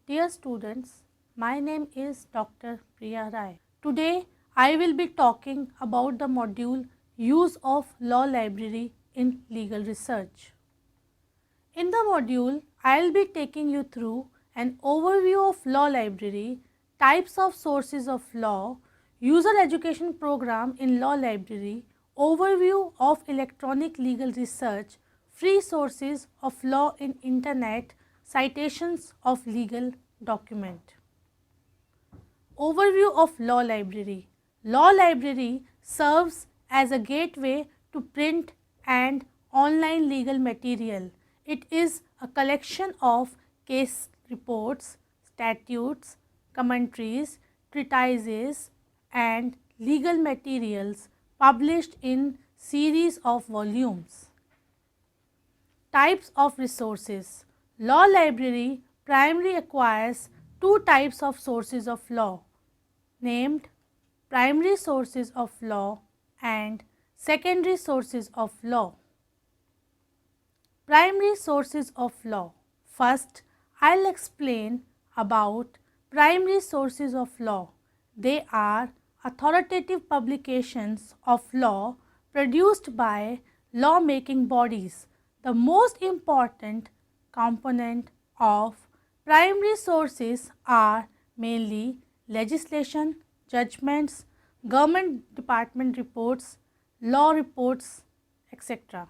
Dear students, my name is Dr. Priya Rai. Today I will be talking about the module Use of Law Library in Legal Research. In the module, I will be taking you through an overview of law library, types of sources of law, user education program in law library, overview of electronic legal research, free sources of law in internet, citations of legal document. Overview of law library. Law library serves as a gateway to print and online legal material. It is a collection of case reports, statutes, commentaries, treatises and legal materials published in series of volumes. Types of resources. Law library primarily acquires two types of sources of law, named primary sources of law and secondary sources of law. Primary sources of law. First, I'll explain about primary sources of law. They are authoritative publications of law produced by law-making bodies. The most important component of primary sources are mainly legislation, judgments, government department reports, law reports, etc.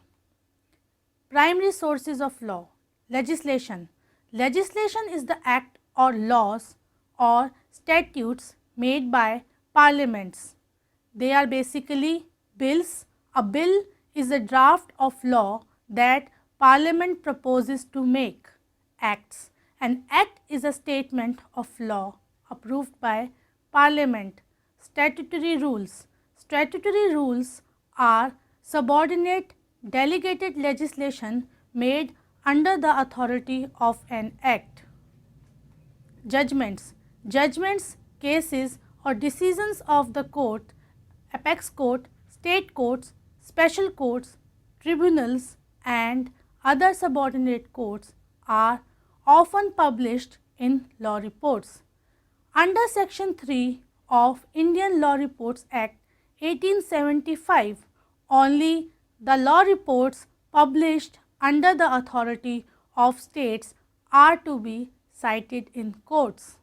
Primary sources of law. Legislation. Legislation is the act or laws or statutes made by parliaments. They are basically bills. A bill is a draft of law that Parliament proposes to make. Acts. An act is a statement of law approved by Parliament. Statutory rules. Statutory rules are subordinate delegated legislation made under the authority of an act. Judgments. Judgments, cases or decisions of the court, apex court, state courts, special courts, tribunals and other subordinate courts are often published in law reports. Under Section 3 of Indian Law Reports Act 1875, only the law reports published under the authority of states are to be cited in courts.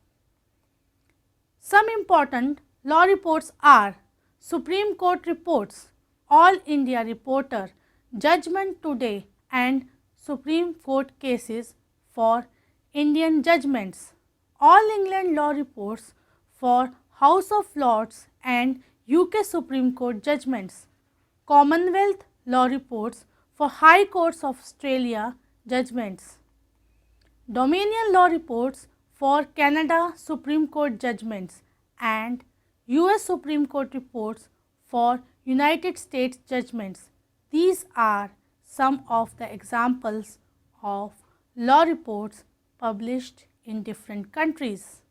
Some important law reports are Supreme Court reports, All India Reporter, Judgment Today and Supreme Court cases for Indian judgments, All England law reports for House of Lords and UK Supreme Court judgments, Commonwealth law reports for High Courts of Australia judgments, Dominion law reports for Canada Supreme Court judgments and US Supreme Court reports for United States judgments. These are some of the examples of law reports published in different countries.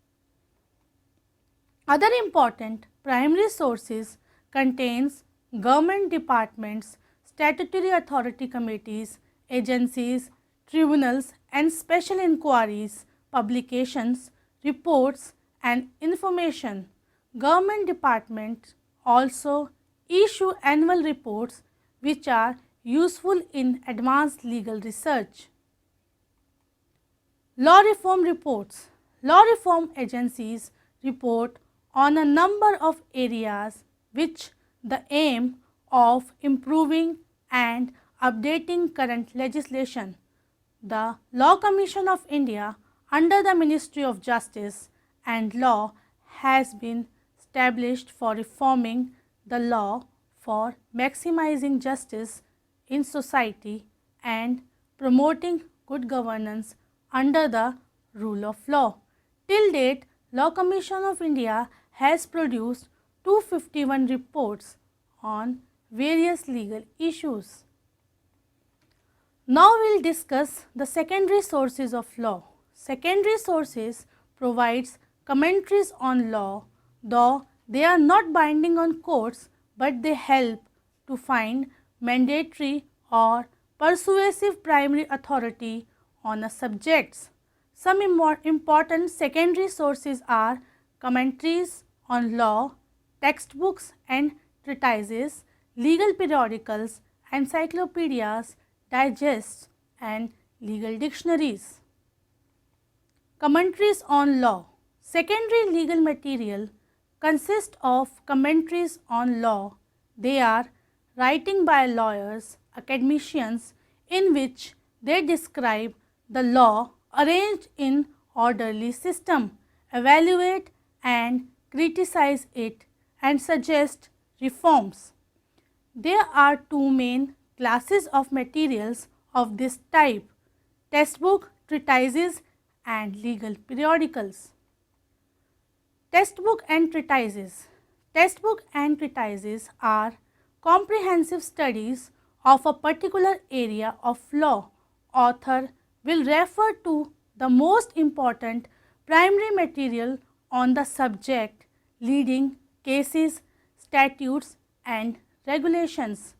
Other important primary sources contains government departments, statutory authority committees, agencies, tribunals and special inquiries, publications, reports and information. Government departments also issue annual reports which are useful in advanced legal research. Law reform reports. Law reform agencies report on a number of areas which the aim of improving and updating current legislation. The Law Commission of India under the Ministry of Justice and Law has been established for reforming the law for maximizing justice in society and promoting good governance under the rule of law. Till date, Law Commission of India has produced 251 reports on various legal issues. Now we will discuss the secondary sources of law. Secondary sources provides commentaries on law, though they are not binding on courts, but they help to find mandatory or persuasive primary authority on a subject. Some important secondary sources are commentaries on law, textbooks and treatises, legal periodicals, encyclopedias, digests, and legal dictionaries. Commentaries on law. Secondary legal material consists of commentaries on law. They are writing by lawyers, academicians, in which they describe the law arranged in orderly system, evaluate and criticize it, and suggest reforms. There are two main classes of materials of this type: textbook, treatises, and legal periodicals. Textbook and treatises. Textbook and treatises are comprehensive studies of a particular area of law. Author will refer to the most important primary material on the subject, leading cases, statutes, and regulations.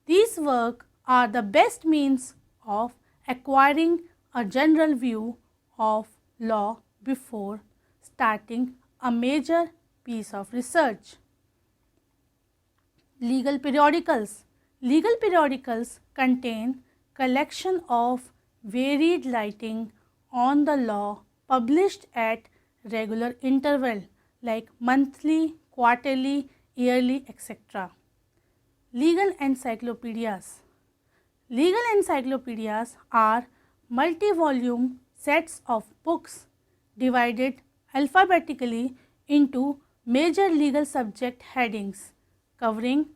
These works are the best means of acquiring a general view of law before starting a major piece of research. Legal periodicals. Legal periodicals contain collection of varied writing on the law published at regular interval like monthly, quarterly, yearly, etc. Legal encyclopedias. Legal encyclopedias are multi-volume sets of books divided alphabetically into major legal subject headings covering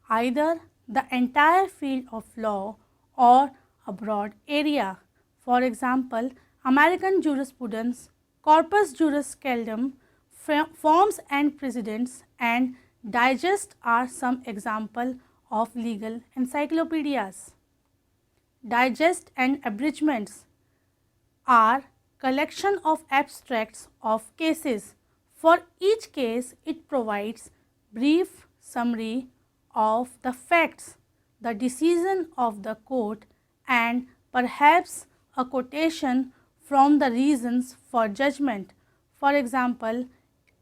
either the entire field of law or a broad area. For example, American jurisprudence, corpus juris secundum, forms and precedents, and digest are some examples of legal encyclopedias. Digest and abridgments are collection of abstracts of cases. For each case, it provides brief summary of the facts, the decision of the court, and perhaps a quotation from the reasons for judgment. For example,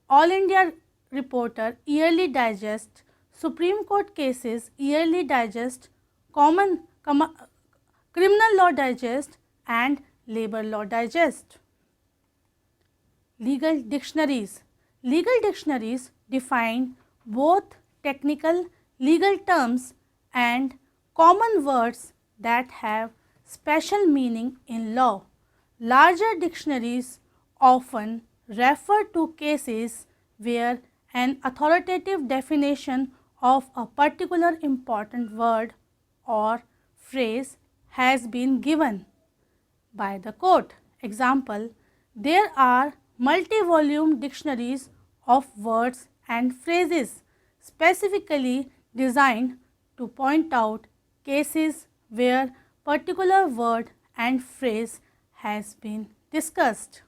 All India Reporter Yearly Digest, Supreme Court Cases Yearly Digest, Criminal Law Digest, and Labor Law Digest. Legal dictionaries. Legal dictionaries define both technical legal terms and common words that have special meaning in law. Larger dictionaries often refer to cases where an authoritative definition of a particular important word or phrase has been given by the court. Example, there are multi-volume dictionaries of words and phrases specifically designed to point out cases where particular word and phrase has been discussed.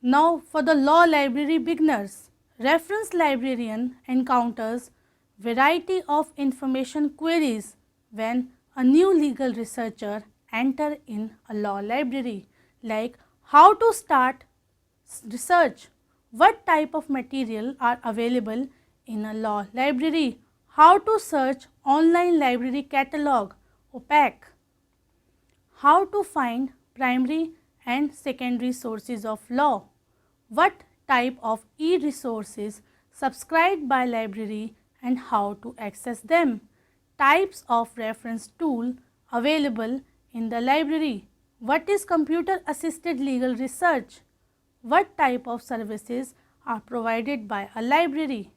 Now for the law library beginners. Reference librarian encounters variety of information queries when a new legal researcher enter in a law library, like how to start research, what type of material are available in a law library, how to search online library catalog, OPAC, how to find primary and secondary sources of law, what type of e-resources subscribed by library and how to access them, types of reference tool available in the library, what is computer assisted legal research, what type of services are provided by a library.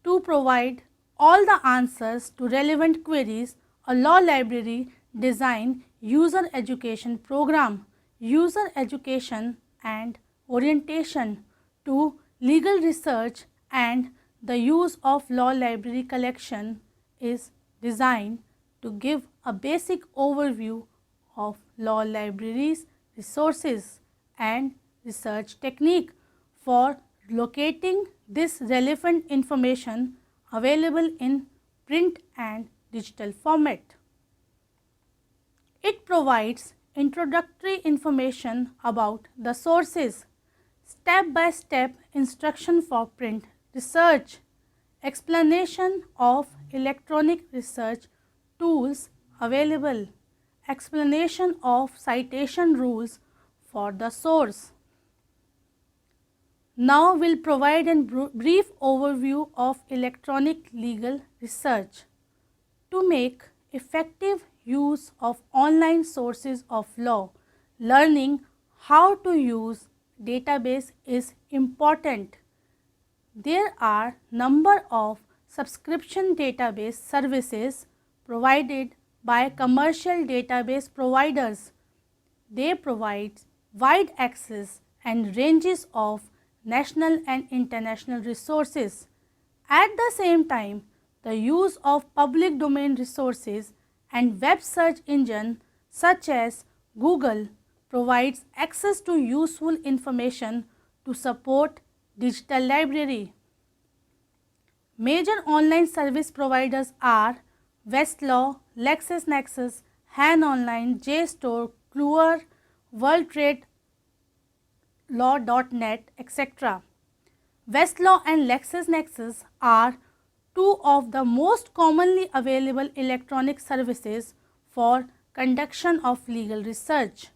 To provide all the answers to relevant queries, a law library design user education program. User education and orientation to legal research and the use of law library collection is designed to give a basic overview of law libraries, resources and research technique for locating this relevant information available in print and digital format. It provides introductory information about the sources, step-by-step instruction for print research, explanation of electronic research tools available, explanation of citation rules for the source. Now we'll provide a brief overview of electronic legal research. To make effective use of online sources of law, learning how to use database is important. There are number of subscription database services provided by commercial database providers. They provide wide access and ranges of national and international resources. At the same time, the use of public domain resources and web search engine such as Google provides access to useful information to support digital library. Major online service providers are Westlaw, LexisNexis, HANonline, JSTOR, Kluwer, WorldTradeLaw.net, etc. Westlaw and LexisNexis are two of the most commonly available electronic services for conduction of legal research.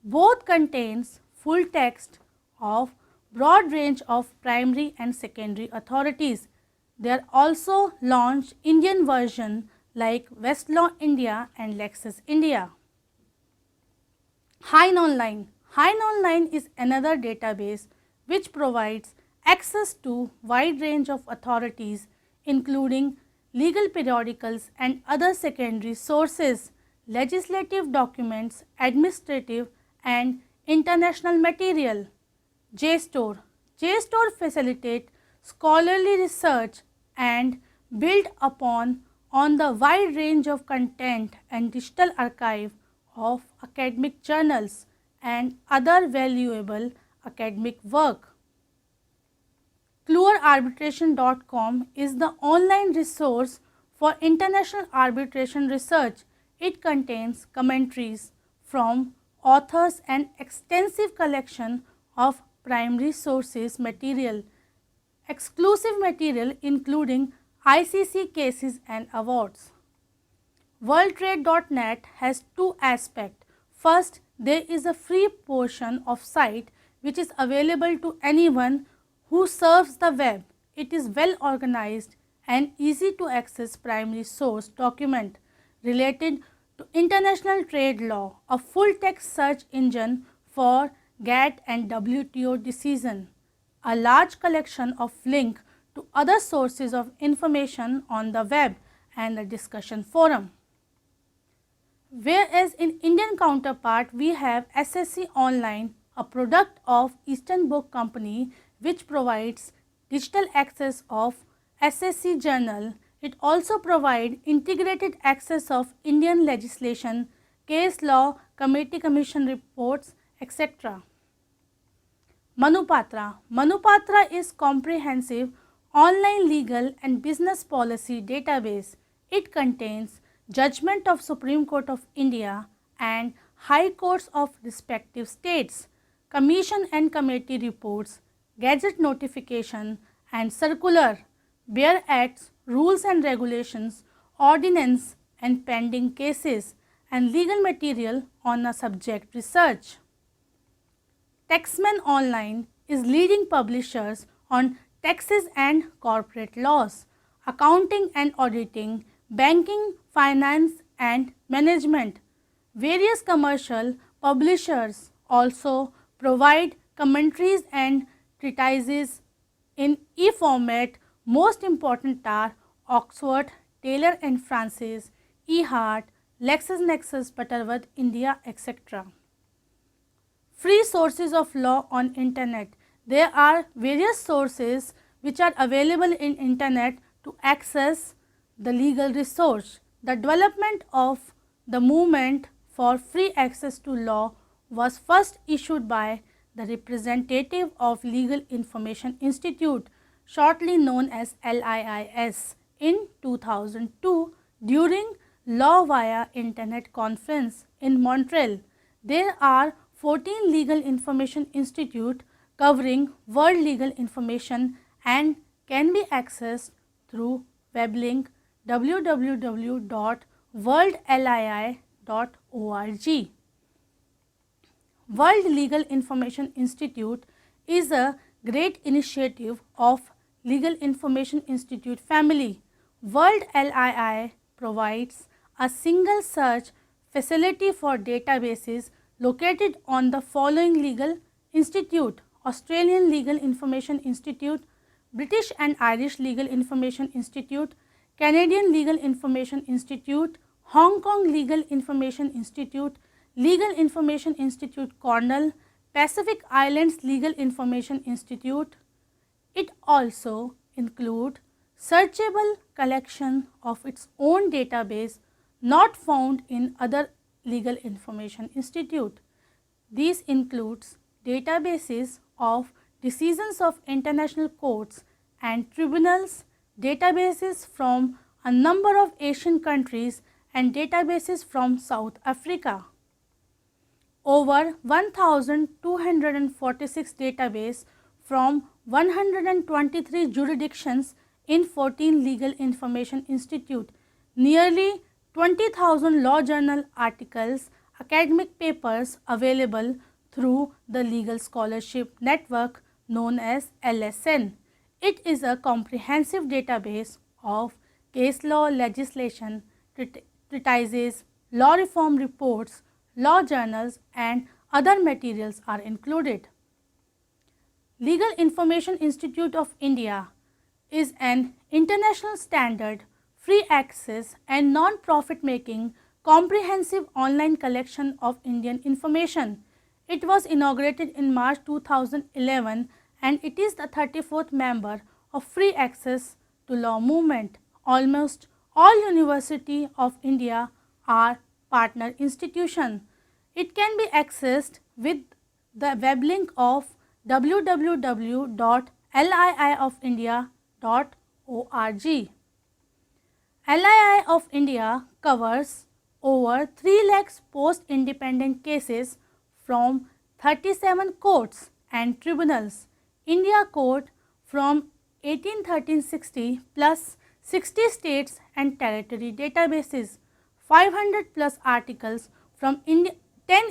Both contains full text of broad range of primary and secondary authorities. There are also launched Indian version like Westlaw India and Lexis India. HANonline. HANonline is another database which provides access to wide range of authorities including legal periodicals and other secondary sources, legislative documents, administrative and international material. JSTOR. JSTOR facilitates scholarly research and build upon on the wide range of content and digital archive of academic journals and other valuable academic work. KluwerArbitration.com is the online resource for international arbitration research. It contains commentaries from authors and extensive collection of primary sources material, exclusive material including ICC cases and awards. WorldTrade.net has two aspects. First, there is a free portion of site which is available to anyone who surfs the web. It is well organized and easy to access primary source document related to international trade law, a full text search engine for GATT and WTO decision, a large collection of links to other sources of information on the web and a discussion forum. Whereas in Indian counterpart we have SSC Online, a product of Eastern Book Company which provides digital access of SSC journal. It also provides integrated access of Indian legislation, case law, committee commission reports, etc. Manupatra. Manupatra is comprehensive online legal and business policy database. It contains judgment of Supreme Court of India and High Courts of respective states, commission and committee reports, gazette notification and circular, bare acts, rules and regulations, ordinance and pending cases, and legal material on a subject research. Taxman Online is leading publishers on taxes and corporate laws, accounting and auditing, banking, finance and management. Various commercial publishers also provide commentaries and treatises in e-format. Most important are Oxford, Taylor and Francis, eHart, LexisNexis, Butterworth, India, etc. Free sources of law on internet. There are various sources which are available in internet to access the legal resource. The development of the movement for free access to law was first issued by the representative of Legal Information Institute, shortly known as LIIS, in 2002 during Law via Internet conference in Montreal. There are 14 legal information institute covering world legal information and can be accessed through web link www.worldlii.org. World Legal Information Institute is a great initiative of Legal Information Institute family. World LII provides a single search facility for databases located on the following legal institute: Australian Legal Information Institute, British and Irish Legal Information Institute, Canadian Legal Information Institute, Hong Kong Legal Information Institute, Legal Information Institute Cornell, Pacific Islands Legal Information Institute. It also includes searchable collection of its own database not found in other legal information institute. These includes databases of decisions of international courts and tribunals, databases from a number of Asian countries and databases from South Africa. Over 1246 databases from 123 jurisdictions in 14 legal information institute, nearly 20,000 law journal articles, academic papers available through the Legal Scholarship Network known as LSN. It is a comprehensive database of case law legislation, treatises, law reform reports, law journals and other materials are included. Legal Information Institute of India is an international standard, free access and non-profit making comprehensive online collection of Indian information. It was inaugurated in March 2011 and it is the 34th member of free access to law movement. Almost all University of India are partner institution. It can be accessed with the web link of www.liiofindia.org. LII of India covers over 3 lakhs post-independent cases from 37 courts and tribunals. India Court from 1813-60 plus 60 states and territory databases, 500 plus articles from 10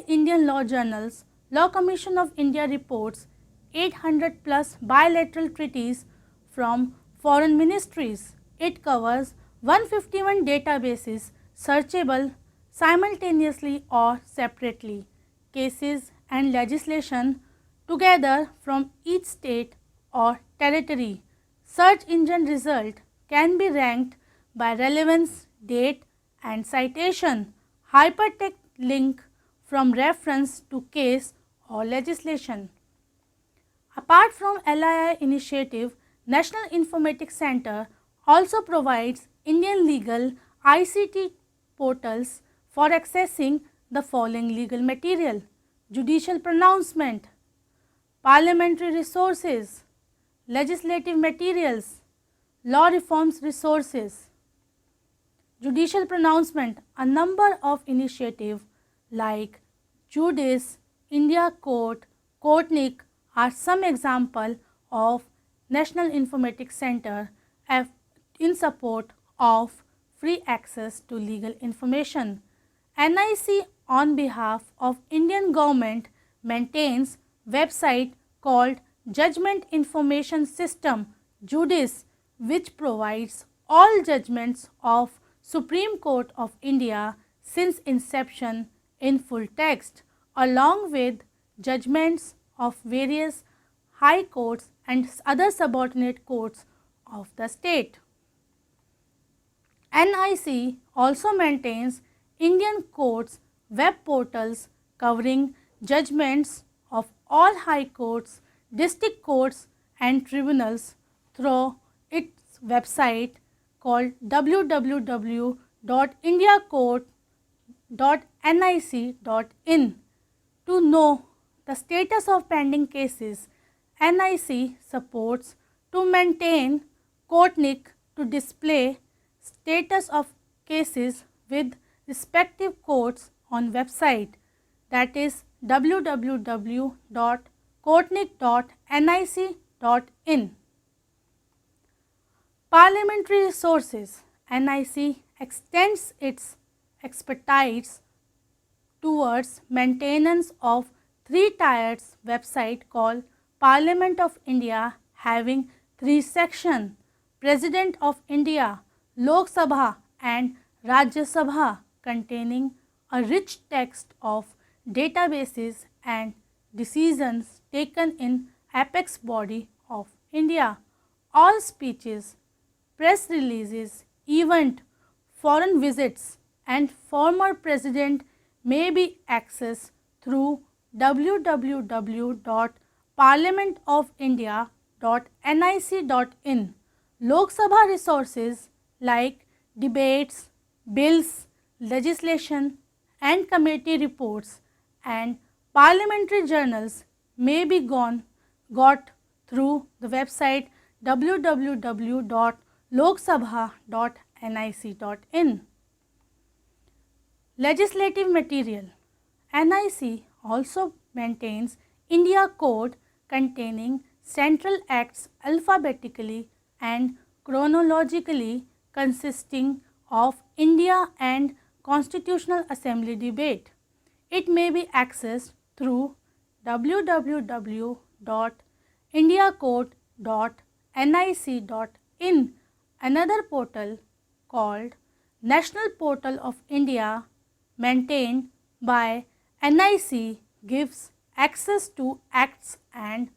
Indian law journals, Law Commission of India reports, 800 plus bilateral treaties from foreign ministries. It covers 151 databases searchable simultaneously or separately, cases and legislation together from each state or territory. Search engine result can be ranked by relevance, date and citation. Hypertext link from reference to case or legislation. Apart from LII initiative, National Informatics Center also provides Indian legal ICT portals for accessing the following legal material: judicial pronouncement, parliamentary resources, legislative materials, law reforms resources. Judicial pronouncement, a number of initiatives like Judice, India Court, Courtnik are some example of National Informatics Center in support of free access to legal information. NIC on behalf of Indian government maintains website called Judgment Information System Judice, which provides all judgments of Supreme Court of India since inception in full text, along with judgments of various high courts and other subordinate courts of the state. NIC also maintains Indian courts web portals covering judgments of all high courts, district courts and tribunals through its website called www.indiacourt.nic.in. To know the status of pending cases, NIC supports to maintain Courtnik to display status of cases with respective courts on website. that is www.kotnik.nic.in. Parliamentary resources. NIC extends its expertise towards maintenance of three-tiered website called Parliament of India, having three sections: President of India, Lok Sabha and Rajya Sabha, containing a rich text of databases and decisions taken in apex body of India. All speeches, press releases, event, foreign visits and former president may be accessed through www.parliamentofindia.nic.in. Lok Sabha resources like debates, bills, legislation and committee reports and parliamentary journals may be got through the website www.loksabha.nic.in. Legislative material. NIC also maintains India Code containing central acts alphabetically and chronologically consisting of India and Constitutional Assembly debate. It may be accessed through www.indiacode.nic.in. Another portal called National Portal of India, maintained by NIC, gives access to acts and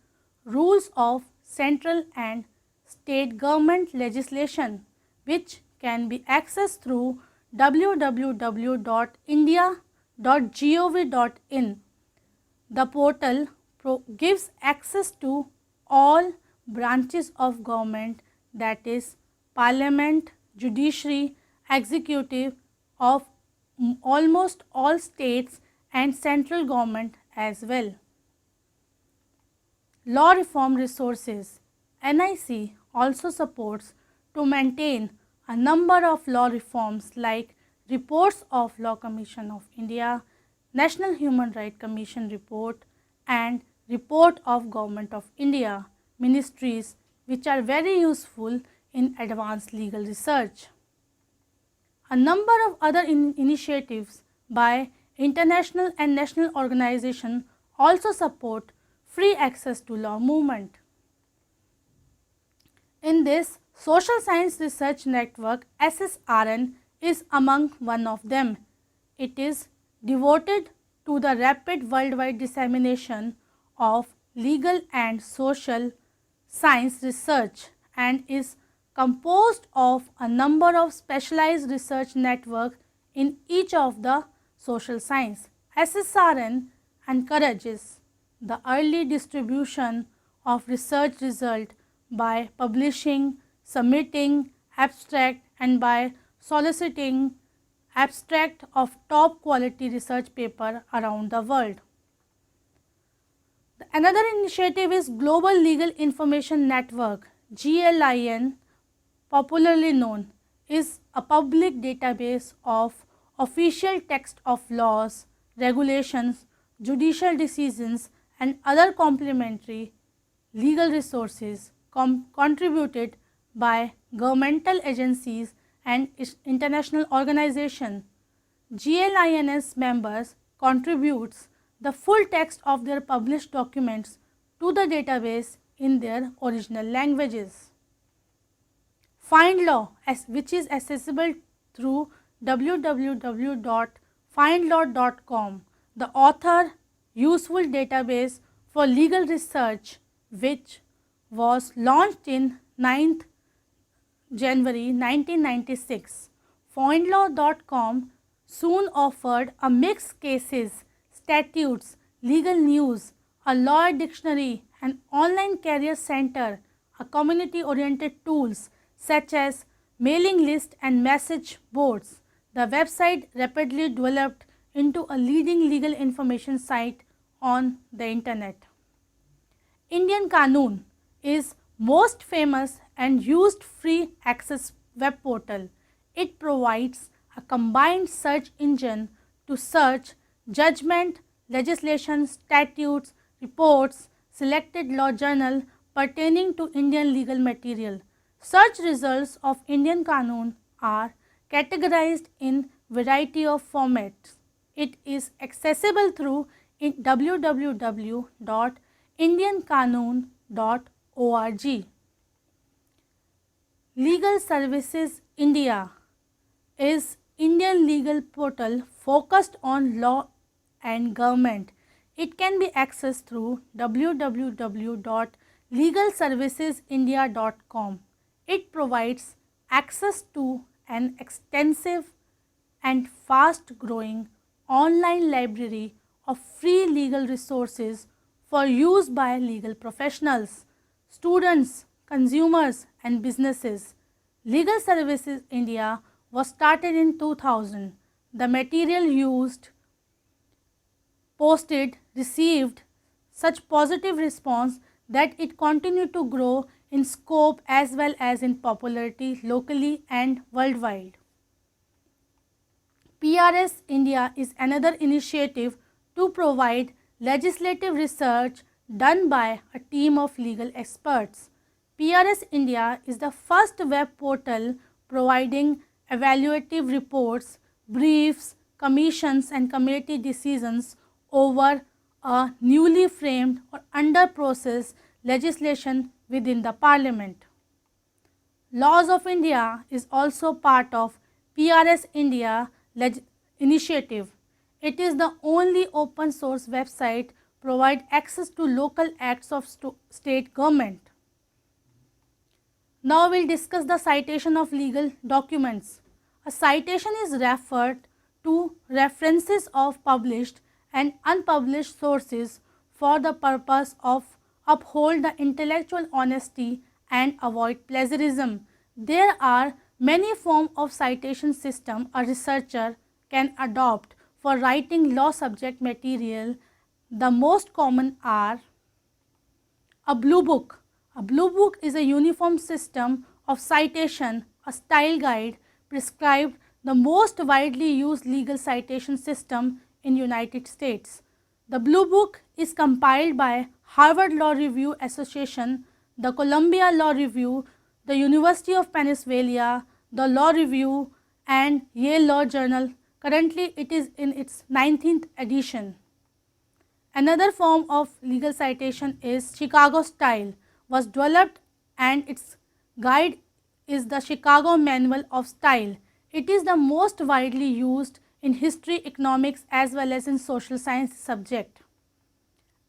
rules of central and state government legislation, which can be accessed through www.india.gov.in. The portal gives access to all branches of government, that is Parliament, Judiciary, Executive of almost all states and central government as well. Law reform resources. NIC also supports to maintain a number of law reforms like reports of Law Commission of India, National Human Rights Commission report and report of Government of India, ministries, which are very useful in advanced legal research. A number of other initiatives by international and national organizations also support free access to law movement. In this, Social Science Research Network SSRN is among one of them. It is devoted to the rapid worldwide dissemination of legal and social science research and is composed of a number of specialized research networks in each of the social science. SSRN encourages the early distribution of research result by publishing, submitting abstract and by soliciting abstract of top quality research paper around the world. Another initiative is Global Legal Information Network, GLIN, popularly known, is a public database of official text of laws, regulations, judicial decisions and other complementary legal resources contributed by governmental agencies and international organizations. GLIN's members contributes the full text of their published documents to the database in their original languages. FindLaw, which is accessible through www.findlaw.com, the author useful database for legal research, which was launched in 9th January 1996. FindLaw.com soon offered a mixed cases, statutes, legal news, a lawyer dictionary, an online career center, a community-oriented tools such as mailing list and message boards. The website rapidly developed into a leading legal information site on the internet. Indian Qanun is most famous and used free access web portal. It provides a combined search engine to search judgment, legislation, statutes, reports, selected law journal pertaining to Indian legal material. Search results of Indian Qanun are categorized in variety of formats. It is accessible through www.indianqanun.org. Legal Services India is Indian legal portal focused on law and government. It can be accessed through www.legalservicesindia.com. It provides access to an extensive and fast growing online library of free legal resources for use by legal professionals, students, consumers, and businesses. Legal Services India was started in 2000. The material used, posted, received such positive response that it continued to grow in scope as well as in popularity locally and worldwide. PRS India is another initiative to provide legislative research done by a team of legal experts. PRS India is the first web portal providing evaluative reports, briefs, commissions and committee decisions over a newly framed or under process legislation within the Parliament. Laws of India is also part of PRS India initiative. It is the only open source website provide access to local acts of state government. Now we will discuss the citation of legal documents. A citation is referred to references of published and unpublished sources for the purpose of uphold the intellectual honesty and avoid plagiarism. There are many forms of citation system a researcher can adopt for writing law subject material. The most common are a blue book. A blue book is a uniform system of citation, a style guide prescribed the most widely used legal citation system in United States. The blue book is compiled by Harvard Law Review Association, the Columbia Law Review, the University of Pennsylvania, the Law Review and Yale Law Journal. Currently it is in its 19th edition. Another form of legal citation is Chicago style was developed and its guide is the Chicago Manual of Style. It is the most widely used in history, economics as well as in social science subject.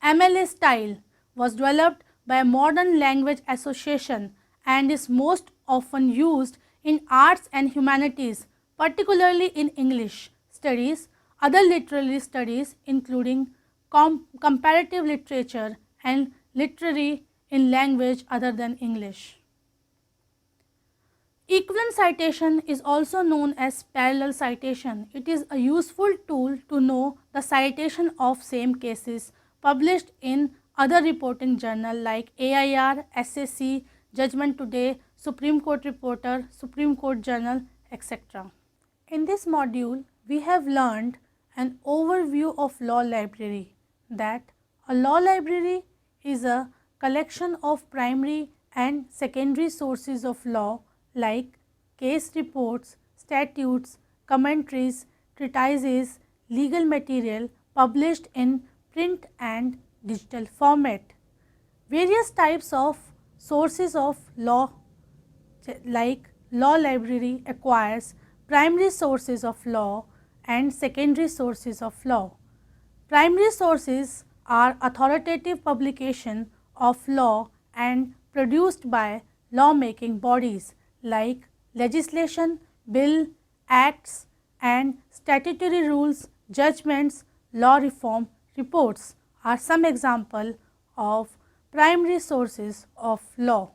MLA style was developed by Modern Language Association and is most often used in arts and humanities, particularly in English studies, other literary studies including comparative literature and literary in language other than English. Equivalent citation is also known as parallel citation. It is a useful tool to know the citation of same cases published in other reporting journal like AIR, SAC, Judgment Today, Supreme Court Reporter, Supreme Court Journal, etc. In this module, we have learned an overview of law library, that a law library is a collection of primary and secondary sources of law like case reports, statutes, commentaries, treatises, legal material published in print and digital format. Various types of sources of law like law library acquires primary sources of law and secondary sources of law. Primary sources are authoritative publication of law and produced by law-making bodies like legislation, bill, acts and statutory rules, judgments, law reform reports are some example of primary sources of law.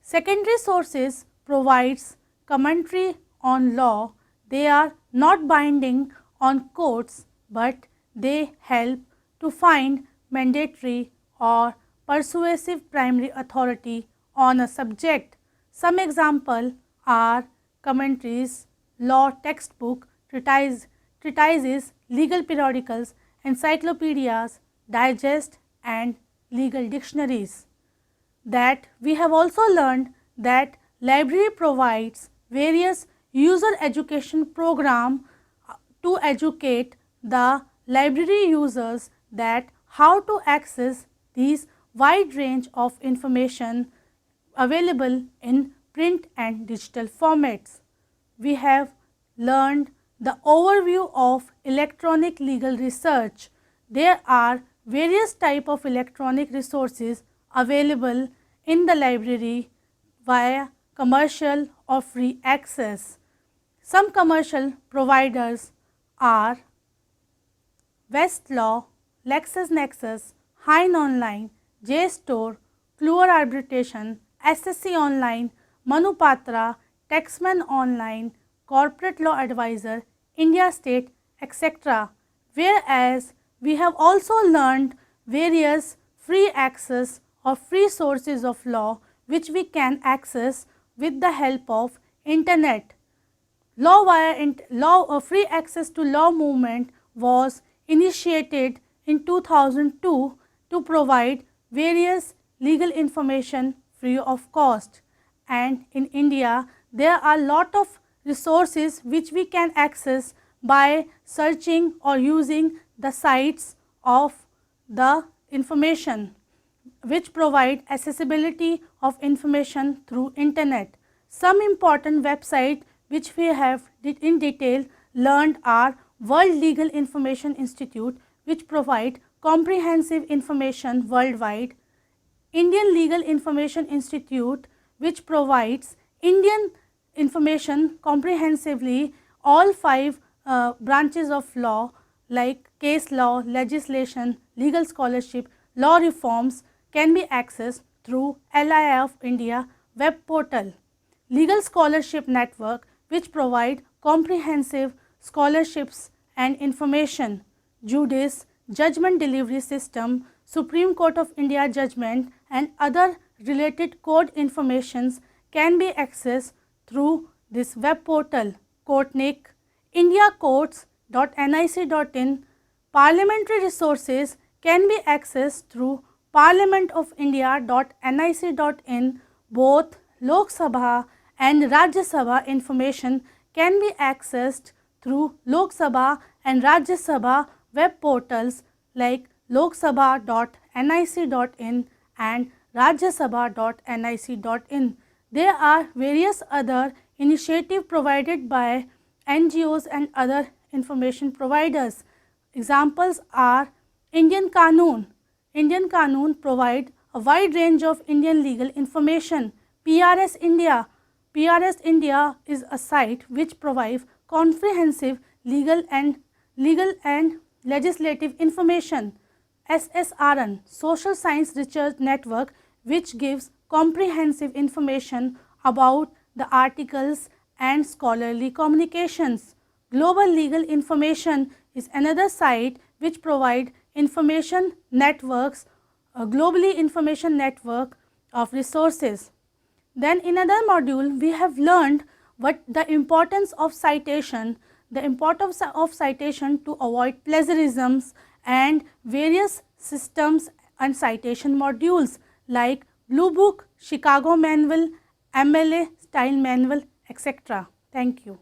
Secondary sources provides commentary on law. They are not binding on courts, but they help to find mandatory or persuasive primary authority on a subject. Some example are commentaries, law textbook, treatises, legal periodicals, encyclopedias, digests and legal dictionaries. That we have also learned that library provides various user education programs to educate the library users that how to access these wide range of information available in print and digital formats. We have learned the overview of electronic legal research. There are various types of electronic resources available in the library via commercial or free access. Some commercial providers are Westlaw, LexisNexis, Hein Online, JSTOR, Kluwer Arbitration, SSC Online, Manupatra, Taxman Online, Corporate Law Advisor, India State, etc. Whereas we have also learned various free access or free sources of law which we can access with the help of internet. Free access to law movement was initiated in 2002 to provide various legal information free of cost, and in India there are lot of resources which we can access by searching or using the sites of the information which provide accessibility of information through internet. Some important websites which we have in detail learned are World Legal Information Institute, which provide comprehensive information worldwide, Indian Legal Information Institute, which provides Indian information comprehensively all 5 branches of law like case law, legislation, legal scholarship, law reforms can be accessed through LII of India web portal. Legal Scholarship Network, which provide comprehensive scholarships and information. Judice, Judgment Delivery System, Supreme Court of India judgment and other related court informations can be accessed through this web portal. Courtnik, indiacourts.nic.in, parliamentary resources can be accessed through parliamentofindia.nic.in. Both Lok Sabha and Rajya Sabha information can be accessed through Lok Sabha and Rajya Sabha web portals like loksabha.nic.in and rajyasabha.nic.in. There are various other initiatives provided by NGOs and other information providers. Examples are Indian Qanun. Indian Qanun provide a wide range of Indian legal information. PRS India. PRS India is a site which provides comprehensive legal and legislative information. SSRN, Social Science Research Network, which gives comprehensive information about the articles and scholarly communications. Global Legal Information is another site which provides information networks, a globally information network of resources. Then in another module we have learned what the importance of citation, the importance of citation to avoid plagiarisms and various systems and citation modules like Blue Book, Chicago Manual, MLA Style Manual, etc. Thank you.